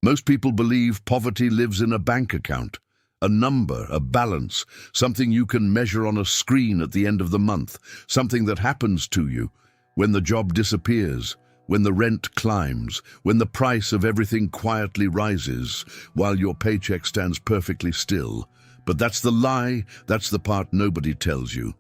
Most people believe poverty lives in a bank account, a number, a balance, something you can measure on a screen at the end of the month, something that happens to you when the job disappears, when the rent climbs, when the price of everything quietly rises, while your paycheck stands perfectly still. But that's the lie, that's the part nobody tells you.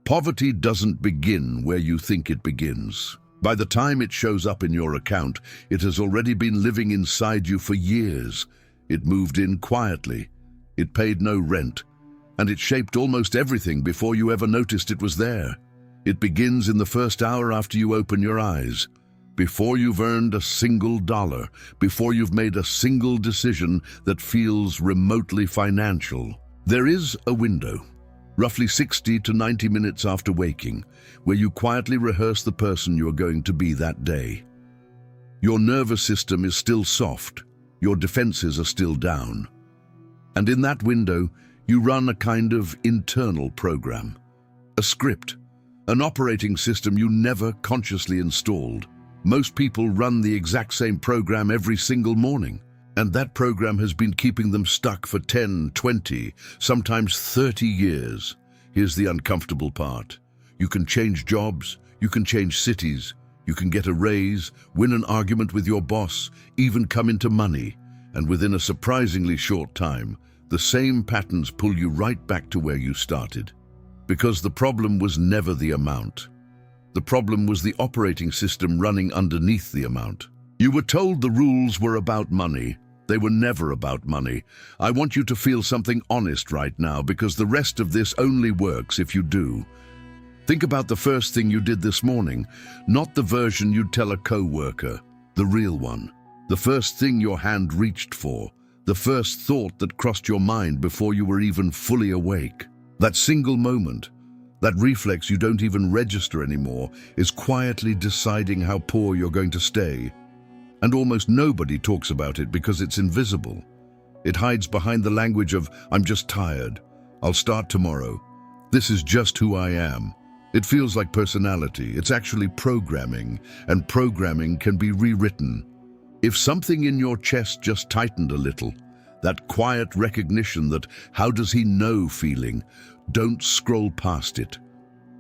Poverty doesn't begin where you think it begins. By the time it shows up in your account, it has already been living inside you for years. It moved in quietly. It paid no rent. And it shaped almost everything before you ever noticed it was there. It begins in the first hour after you open your eyes. Before you've earned a single dollar, before you've made a single decision that feels remotely financial. There is a window, roughly 60 to 90 minutes after waking, where you quietly rehearse the person you are going to be that day. Your nervous system is still soft, your defenses are still down. And in that window, you run a kind of internal program, a script, an operating system you never consciously installed. Most people run the exact same program every single morning, and that program has been keeping them stuck for 10, 20, sometimes 30 years. Here's the uncomfortable part. You can change jobs, you can change cities, you can get a raise, win an argument with your boss, even come into money, and within a surprisingly short time, the same patterns pull you right back to where you started. Because the problem was never the amount. The problem was the operating system running underneath the amount. You were told the rules were about money. They were never about money. I want you to feel something honest right now, because the rest of this only works if you do. Think about the first thing you did this morning, not the version you'd tell a co-worker, the real one. The first thing your hand reached for, the first thought that crossed your mind before you were even fully awake. That single moment, that reflex you don't even register anymore, is quietly deciding how poor you're going to stay. And almost nobody talks about it because it's invisible. It hides behind the language of, "I'm just tired. I'll start tomorrow. This is just who I am." It feels like personality. It's actually programming, and programming can be rewritten. If something in your chest just tightened a little, that quiet recognition that "how does he know" feeling, don't scroll past it.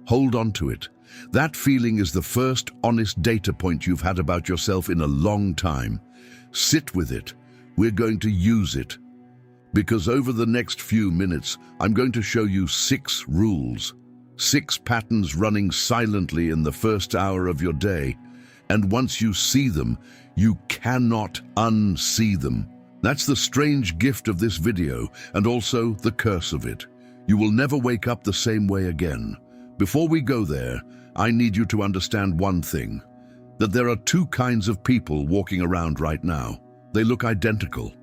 Hold on to it. That feeling is the first honest data point you've had about yourself in a long time. Sit with it. We're going to use it. Because over the next few minutes, I'm going to show you 6 rules. 6 patterns running silently in the first hour of your day. And once you see them, you cannot unsee them. That's the strange gift of this video, and also the curse of it. You will never wake up the same way again. Before we go there, I need you to understand one thing, that there are 2 kinds of people walking around right now. They look identical.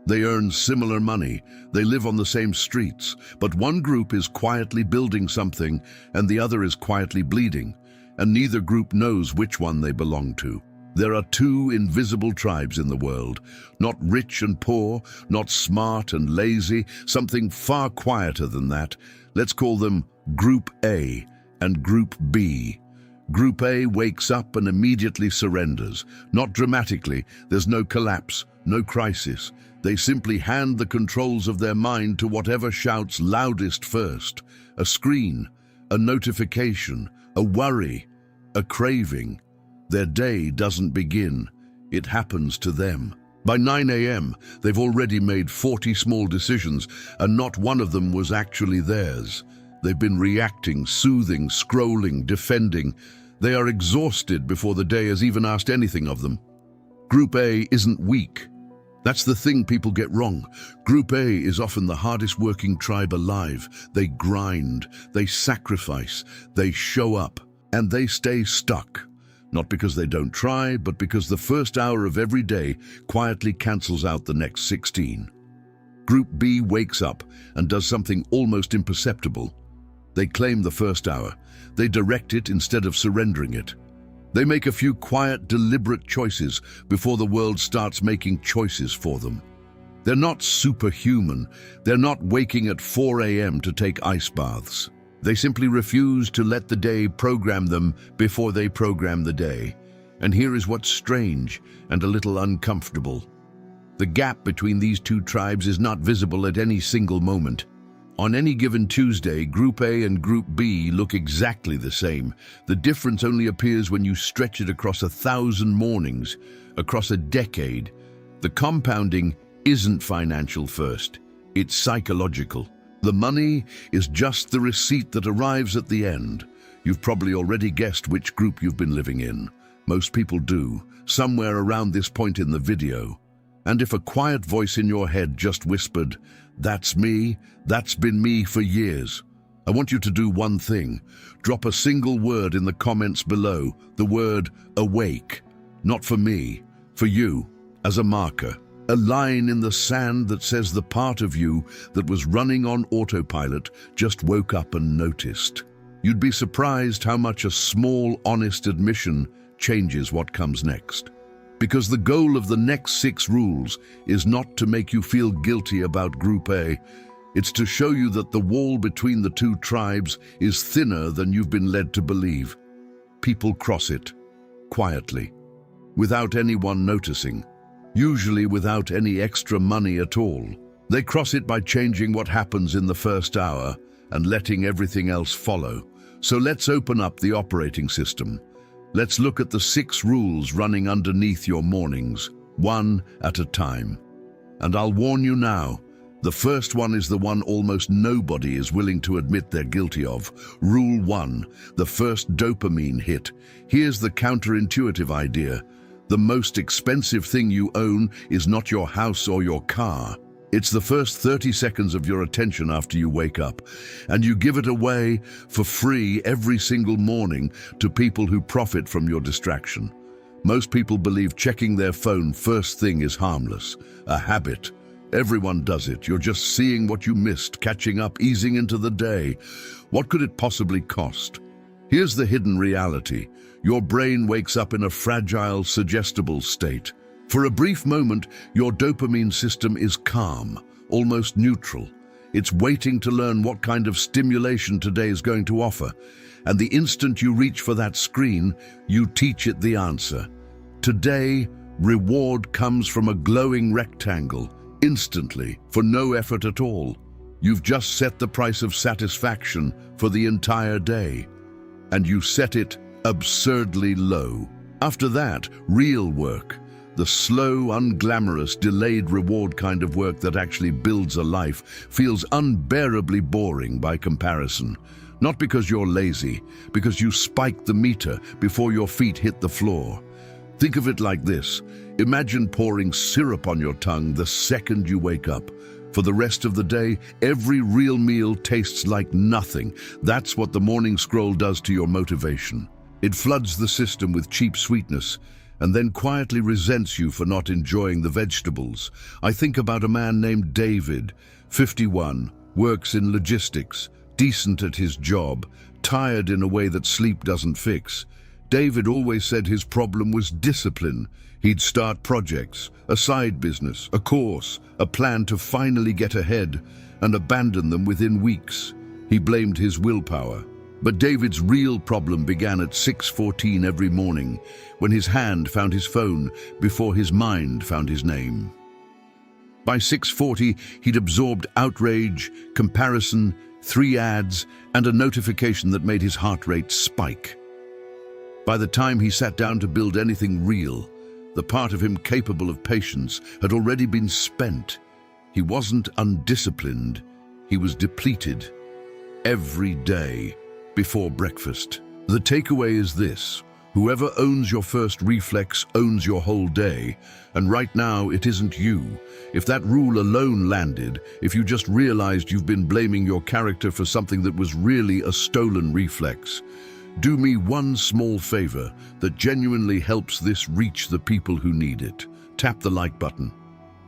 They earn similar money, they live on the same streets, but one group is quietly building something and the other is quietly bleeding, and neither group knows which one they belong to. There are 2 invisible tribes in the world, not rich and poor, not smart and lazy, something far quieter than that. Let's call them Group A and Group B. Group A wakes up and immediately surrenders. Not dramatically, there's no collapse, no crisis. They simply hand the controls of their mind to whatever shouts loudest first. A screen, a notification, a worry, a craving. Their day doesn't begin, it happens to them. By 9 a.m., they've already made 40 small decisions, and not one of them was actually theirs. They've been reacting, soothing, scrolling, defending. They are exhausted before the day has even asked anything of them. Group A isn't weak. That's the thing people get wrong. Group A is often the hardest working tribe alive. They grind, they sacrifice, they show up, and they stay stuck. Not because they don't try, but because the first hour of every day quietly cancels out the next 16. Group B wakes up and does something almost imperceptible. They claim the first hour. They direct it instead of surrendering it. They make a few quiet, deliberate choices before the world starts making choices for them. They're not superhuman. They're not waking at 4 a.m. to take ice baths. They simply refuse to let the day program them before they program the day. And here is what's strange and a little uncomfortable. The gap between these two tribes is not visible at any single moment. On any given Tuesday, Group A and Group B look exactly the same. The difference only appears when you stretch it across 1,000 mornings, across a decade. The compounding isn't financial first, it's psychological. The money is just the receipt that arrives at the end. You've probably already guessed which group you've been living in. Most people do, somewhere around this point in the video. And if a quiet voice in your head just whispered, "That's me, that's been me for years," I want you to do one thing. Drop a single word in the comments below, the word awake. Not for me, for you, as a marker. A line in the sand that says the part of you that was running on autopilot just woke up and noticed. You'd be surprised how much a small, honest admission changes what comes next. Because the goal of the next 6 rules is not to make you feel guilty about Group A. It's to show you that the wall between the two tribes is thinner than you've been led to believe. People cross it, quietly, without anyone noticing, usually without any extra money at all. They cross it by changing what happens in the first hour and letting everything else follow. So let's open up the operating system. Let's look at the 6 rules running underneath your mornings, one at a time. And I'll warn you now, the first one is the one almost nobody is willing to admit they're guilty of. Rule 1, the first dopamine hit. Here's the counterintuitive idea. The most expensive thing you own is not your house or your car. It's the first 30 seconds of your attention after you wake up, and you give it away for free every single morning to people who profit from your distraction. Most people believe checking their phone first thing is harmless, a habit. Everyone does it. You're just seeing what you missed, catching up, easing into the day. What could it possibly cost? Here's the hidden reality. Your brain wakes up in a fragile, suggestible state. For a brief moment, your dopamine system is calm, almost neutral. It's waiting to learn what kind of stimulation today is going to offer. And the instant you reach for that screen, you teach it the answer. Today, reward comes from a glowing rectangle, instantly, for no effort at all. You've just set the price of satisfaction for the entire day. And you set it absurdly low. After that, real work. The slow, unglamorous, delayed reward kind of work that actually builds a life feels unbearably boring by comparison. Not because you're lazy, because you spiked the meter before your feet hit the floor. Think of it like this. Imagine pouring syrup on your tongue the second you wake up. For the rest of the day, every real meal tastes like nothing. That's what the morning scroll does to your motivation. It floods the system with cheap sweetness, and then quietly resents you for not enjoying the vegetables. I think about a man named David, 51, works in logistics, decent at his job, tired in a way that sleep doesn't fix. David always said his problem was discipline. He'd start projects, a side business, a course, a plan to finally get ahead, and abandon them within weeks. He blamed his willpower. But David's real problem began at 6:14 every morning, when his hand found his phone before his mind found his name. By 6:40, he'd absorbed outrage, comparison, 3 ads, and a notification that made his heart rate spike. By the time he sat down to build anything real, the part of him capable of patience had already been spent. He wasn't undisciplined, he was depleted. Every day, before breakfast. The takeaway is this: whoever owns your first reflex owns your whole day, and right now it isn't you. If that rule alone landed, if you just realized you've been blaming your character for something that was really a stolen reflex, do me one small favor that genuinely helps this reach the people who need it. Tap the like button,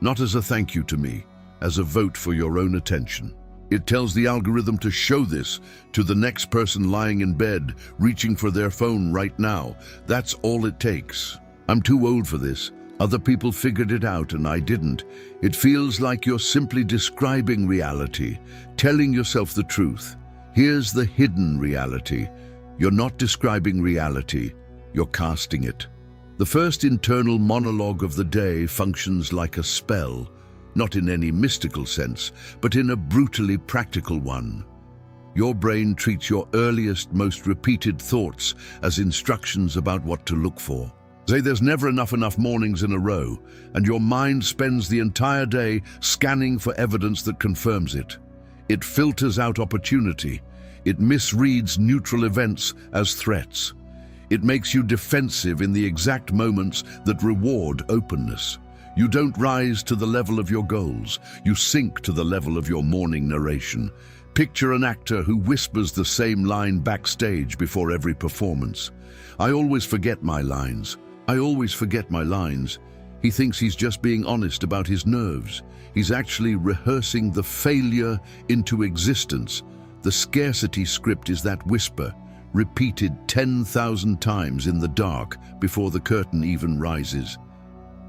not as a thank you to me, as a vote for your own attention. It tells the algorithm to show this to the next person lying in bed, reaching for their phone right now. That's all it takes. I'm too old for this. Other people figured it out and I didn't. It feels like you're simply describing reality, telling yourself the truth. Here's the hidden reality. You're not describing reality, you're casting it. The first internal monologue of the day functions like a spell, not in any mystical sense, but in a brutally practical one. Your brain treats your earliest, most repeated thoughts as instructions about what to look for. Say there's never enough mornings in a row, and your mind spends the entire day scanning for evidence that confirms it. It filters out opportunity. It misreads neutral events as threats. It makes you defensive in the exact moments that reward openness. You don't rise to the level of your goals. You sink to the level of your morning narration. Picture an actor who whispers the same line backstage before every performance. "I always forget my lines. I always forget my lines." He thinks he's just being honest about his nerves. He's actually rehearsing the failure into existence. The scarcity script is that whisper, repeated 10,000 times in the dark before the curtain even rises.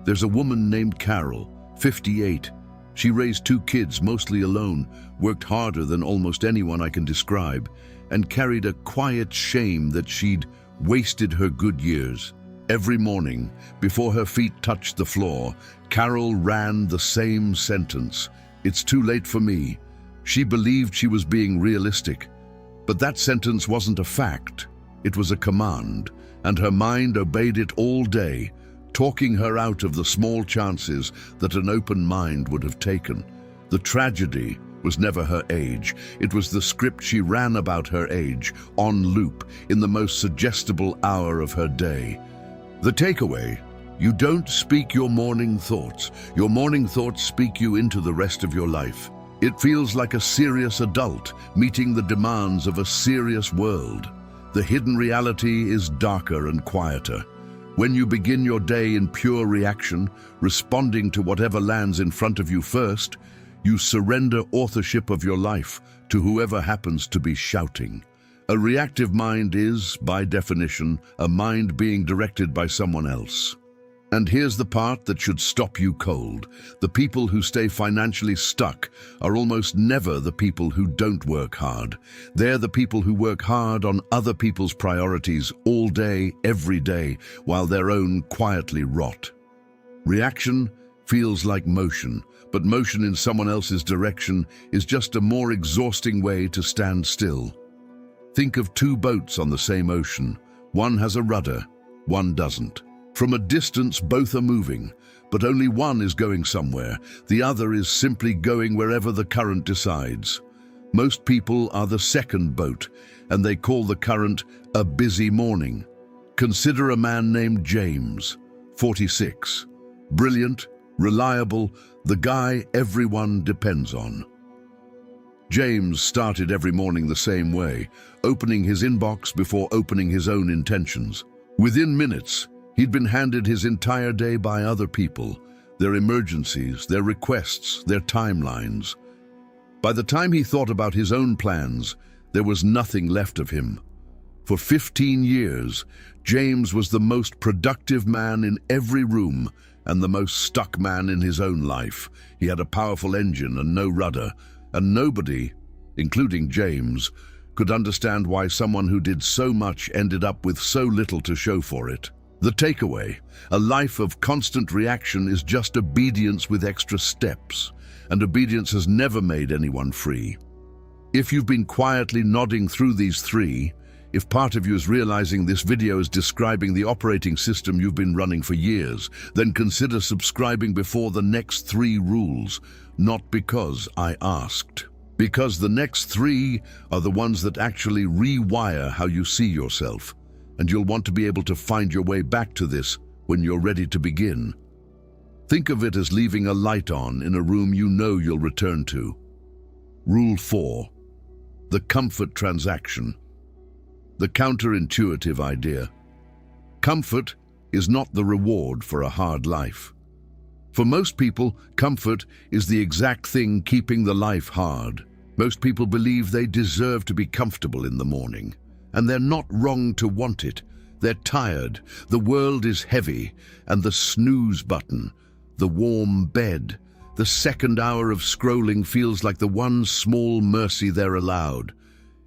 There's a woman named Carol, 58. She raised 2 kids, mostly alone, worked harder than almost anyone I can describe, and carried a quiet shame that she'd wasted her good years. Every morning, before her feet touched the floor, Carol ran the same sentence: "It's too late for me." She believed she was being realistic, but that sentence wasn't a fact. It was a command, and her mind obeyed it all day, talking her out of the small chances that an open mind would have taken. The tragedy was never her age. It was the script she ran about her age, on loop, in the most suggestible hour of her day. The takeaway: you don't speak your morning thoughts. Your morning thoughts speak you into the rest of your life. It feels like a serious adult meeting the demands of a serious world. The hidden reality is darker and quieter. When you begin your day in pure reaction, responding to whatever lands in front of you first, you surrender authorship of your life to whoever happens to be shouting. A reactive mind is, by definition, a mind being directed by someone else. And here's the part that should stop you cold. The people who stay financially stuck are almost never the people who don't work hard. They're the people who work hard on other people's priorities all day, every day, while their own quietly rot. Reaction feels like motion, but motion in someone else's direction is just a more exhausting way to stand still. Think of 2 boats on the same ocean. One has a rudder, one doesn't. From a distance, both are moving, but only one is going somewhere. The other is simply going wherever the current decides. Most people are the second boat, and they call the current a busy morning. Consider a man named James, 46. Brilliant, reliable, the guy everyone depends on. James started every morning the same way, opening his inbox before opening his own intentions. Within minutes, he'd been handed his entire day by other people, their emergencies, their requests, their timelines. By the time he thought about his own plans, there was nothing left of him. For 15 years, James was the most productive man in every room and the most stuck man in his own life. He had a powerful engine and no rudder, and nobody, including James, could understand why someone who did so much ended up with so little to show for it. The takeaway: a life of constant reaction is just obedience with extra steps, and obedience has never made anyone free. If you've been quietly nodding through these 3, if part of you is realizing this video is describing the operating system you've been running for years, then consider subscribing before the next 3 rules, not because I asked. Because the next 3 are the ones that actually rewire how you see yourself. And you'll want to be able to find your way back to this when you're ready to begin. Think of it as leaving a light on in a room you know you'll return to. Rule 4. The comfort transaction. The counterintuitive idea. Comfort is not the reward for a hard life. For most people, comfort is the exact thing keeping the life hard. Most people believe they deserve to be comfortable in the morning. And they're not wrong to want it. They're tired, the world is heavy, and the snooze button, the warm bed, the second hour of scrolling feels like the one small mercy they're allowed.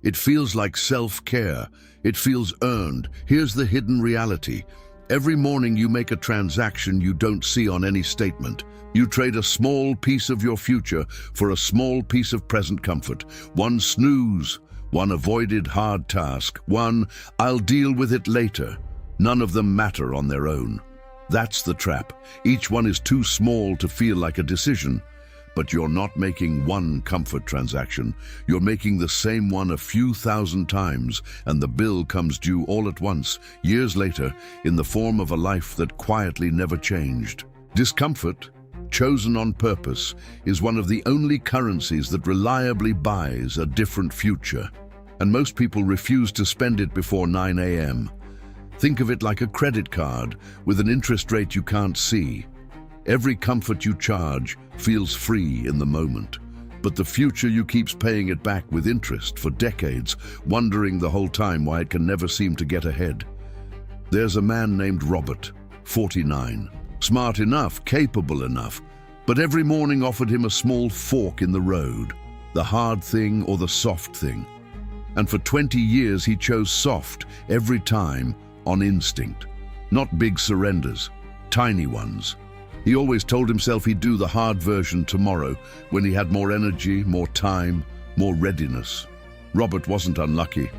It feels like self-care. It feels earned. Here's the hidden reality. Every morning you make a transaction you don't see on any statement. You trade a small piece of your future for a small piece of present comfort. One snooze, one avoided hard task, one "I'll deal with it later." None of them matter on their own. That's the trap. Each one is too small to feel like a decision. But you're not making one comfort transaction. You're making the same one a few thousand times, and the bill comes due all at once, years later, in the form of a life that quietly never changed. Discomfort, chosen on purpose, is one of the only currencies that reliably buys a different future. And most people refuse to spend it before 9 a.m. Think of it like a credit card with an interest rate you can't see. Every comfort you charge feels free in the moment, but the future you keeps paying it back with interest for decades, wondering the whole time why it can never seem to get ahead. There's a man named Robert, 49, smart enough, capable enough, but every morning offered him a small fork in the road, the hard thing or the soft thing. And for 20 years he chose soft every time, on instinct. Not big surrenders, tiny ones. He always told himself he'd do the hard version tomorrow, when he had more energy, more time, more readiness. Robert wasn't unlucky.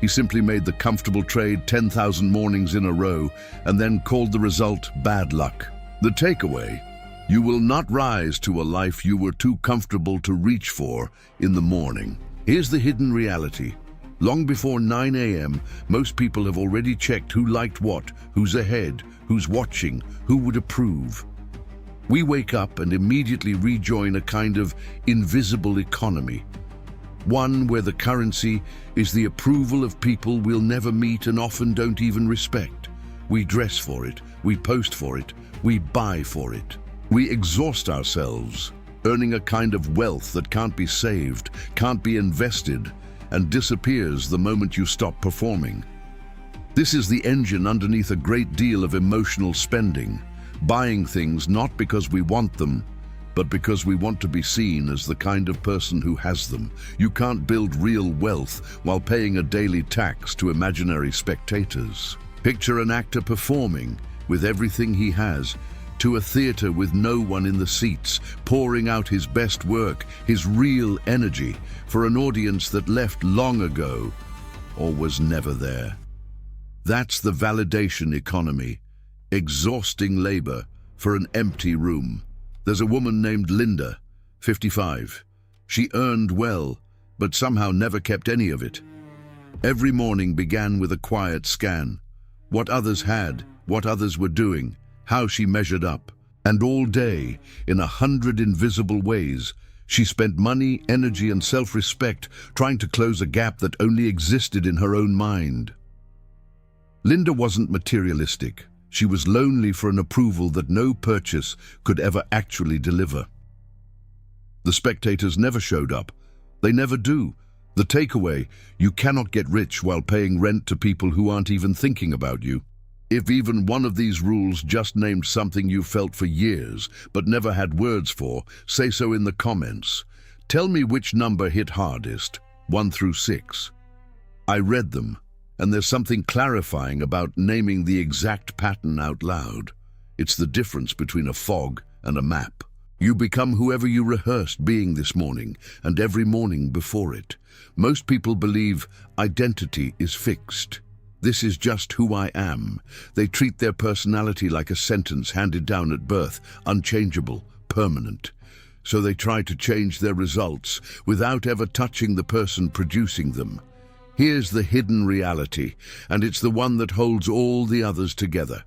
He simply made the comfortable trade 10,000 mornings in a row and then called the result bad luck. The takeaway: you will not rise to a life you were too comfortable to reach for in the morning. Here's the hidden reality. Long before 9 a.m., most people have already checked who liked what, who's ahead, who's watching, who would approve. We wake up and immediately rejoin a kind of invisible economy, one where the currency is the approval of people we'll never meet and often don't even respect. We dress for it, we post for it, we buy for it. We exhaust ourselves, earning a kind of wealth that can't be saved, can't be invested, and disappears the moment you stop performing. This is the engine underneath a great deal of emotional spending. Buying things not because we want them, but because we want to be seen as the kind of person who has them. You can't build real wealth while paying a daily tax to imaginary spectators. Picture an actor performing with everything he has, to a theater with no one in the seats, pouring out his best work, his real energy, for an audience that left long ago or was never there. That's the validation economy. Exhausting labor for an empty room. There's a woman named Linda, 55. She earned well, but somehow never kept any of it. Every morning began with a quiet scan. What others had, what others were doing, how she measured up. And all day, in 100 invisible ways, she spent money, energy, and self-respect trying to close a gap that only existed in her own mind. Linda wasn't materialistic. She was lonely for an approval that no purchase could ever actually deliver. The spectators never showed up. They never do. The takeaway: you cannot get rich while paying rent to people who aren't even thinking about you. If even one of these rules just named something you felt for years but never had words for, say so in the comments. Tell me which number hit hardest, 1 through 6. I read them. And there's something clarifying about naming the exact pattern out loud. It's the difference between a fog and a map. You become whoever you rehearsed being this morning and every morning before it. Most people believe identity is fixed. This is just who I am. They treat their personality like a sentence handed down at birth, unchangeable, permanent. So they try to change their results without ever touching the person producing them. Here's the hidden reality, and it's the one that holds all the others together.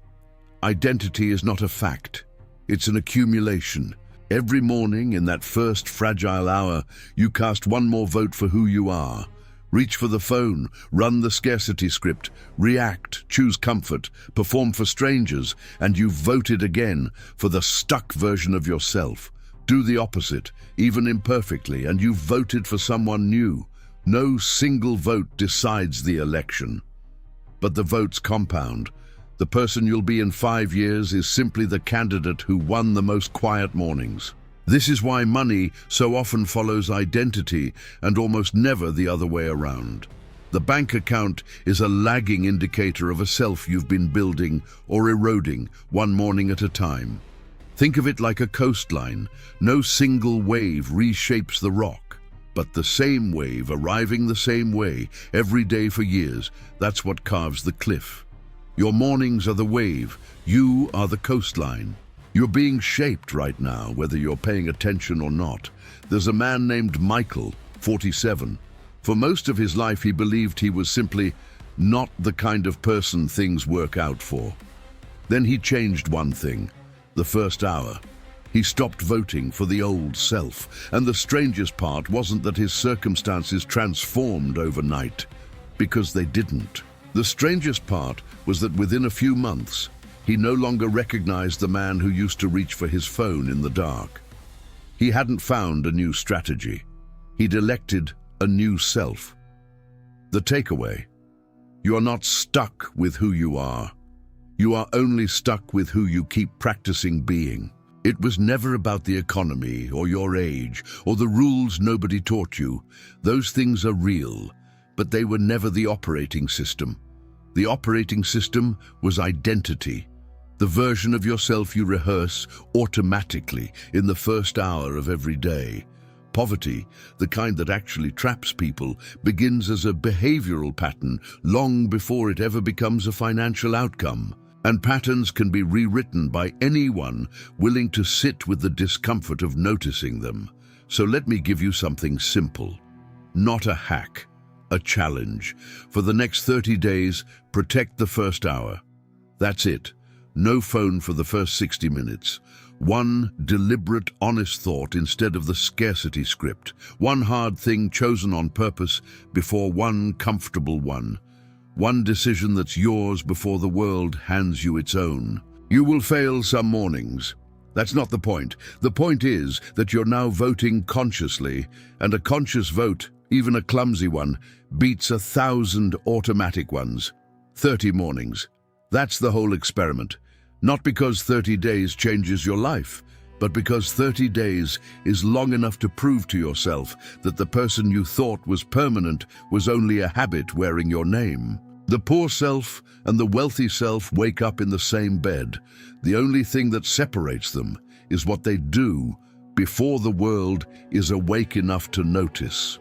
Identity is not a fact. It's an accumulation. Every morning, in that first fragile hour, you cast one more vote for who you are. Reach for the phone, run the scarcity script, react, choose comfort, perform for strangers, and you've voted again for the stuck version of yourself. Do the opposite, even imperfectly, and you've voted for someone new. No single vote decides the election, but the votes compound. The person you'll be in 5 years is simply the candidate who won the most quiet mornings. This is why money so often follows identity and almost never the other way around. The bank account is a lagging indicator of a self you've been building or eroding one morning at a time. Think of it like a coastline. No single wave reshapes the rock, but the same wave arriving the same way every day for years, that's what carves the cliff. Your mornings are the wave, you are the coastline. You're being shaped right now, whether you're paying attention or not. There's a man named Michael, 47. For most of his life, he believed he was simply not the kind of person things work out for. Then he changed one thing, the first hour. He stopped voting for the old self, and the strangest part wasn't that his circumstances transformed overnight, because they didn't. The strangest part was that within a few months, he no longer recognized the man who used to reach for his phone in the dark. He hadn't found a new strategy. He'd elected a new self. The takeaway: you are not stuck with who you are. You are only stuck with who you keep practicing being. It was never about the economy or your age or the rules nobody taught you. Those things are real, but they were never the operating system. The operating system was identity, the version of yourself you rehearse automatically in the first hour of every day. Poverty, the kind that actually traps people, begins as a behavioral pattern long before it ever becomes a financial outcome. And patterns can be rewritten by anyone willing to sit with the discomfort of noticing them. So let me give you something simple. Not a hack, a challenge. For the next 30 days, protect the first hour. That's it. No phone for the first 60 minutes. One deliberate, honest thought instead of the scarcity script. One hard thing chosen on purpose before one comfortable one. One decision that's yours before the world hands you its own. You will fail some mornings. That's not the point. The point is that you're now voting consciously, and a conscious vote, even a clumsy one, beats 1,000 automatic ones. 30 mornings. That's the whole experiment. Not because 30 days changes your life, but because 30 days is long enough to prove to yourself that the person you thought was permanent was only a habit wearing your name. The poor self and the wealthy self wake up in the same bed. The only thing that separates them is what they do before the world is awake enough to notice.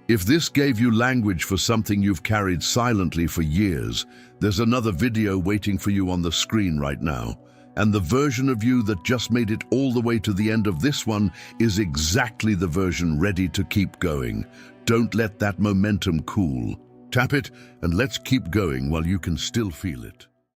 If this gave you language for something you've carried silently for years, there's another video waiting for you on the screen right now. And the version of you that just made it all the way to the end of this one is exactly the version ready to keep going. Don't let that momentum cool. Tap it and let's keep going while you can still feel it.